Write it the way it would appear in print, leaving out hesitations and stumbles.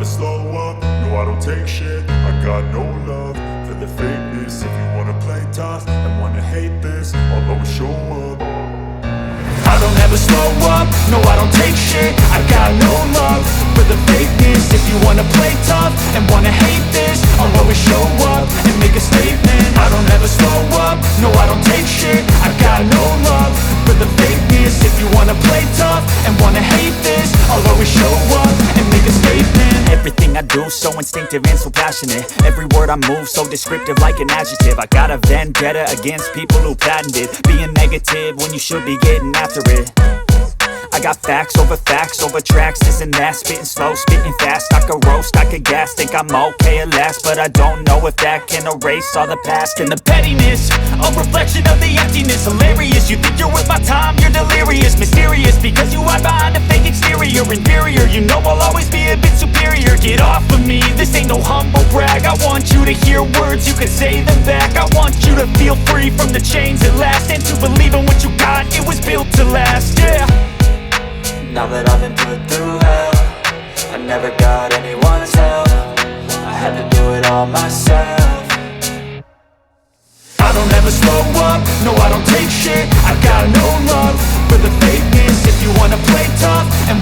slow up, no I don't take shit. I got no love for the fakeness. If you wanna play tough and wanna hate this, I'll always show up. I don't ever slow up, no I don't take shit. I got no love for the fakeness. If you wanna play tough and wanna hate this, I'll always show up and make a statement. I don't ever slow up, no I don't take shit. I got no love for the fakeness. If you wanna play tough and wanna hate this, I'll always show up and make a statement. Everything I do so instinctive and so passionate. Every word I move so descriptive like an adjective. I got a vendetta against people who patented being negative when you should be getting after it. I got facts over tracks, this and that. Spitting slow, spitting fast, I could roast, I could gas. Think I'm okay at last, but I don't know if that can erase all the past. And the pettiness, a reflection of the emptiness. Hilarious, you think you're worth my time, you're delirious. Mysterious, because you hide behind a fake exterior. Inferior, you know I'll always be a bit superior. Get off of me, this ain't no humble brag. I want you to hear words, you can say them back. I want you to feel free from the chains at last, and to believe in what you got, it was built to last, yeah. Now that I've been put through hell, I never got anyone's help. I had to do it all myself. I don't ever slow up, no I don't take shit. I got no love for the fakeness. If you wanna play tough and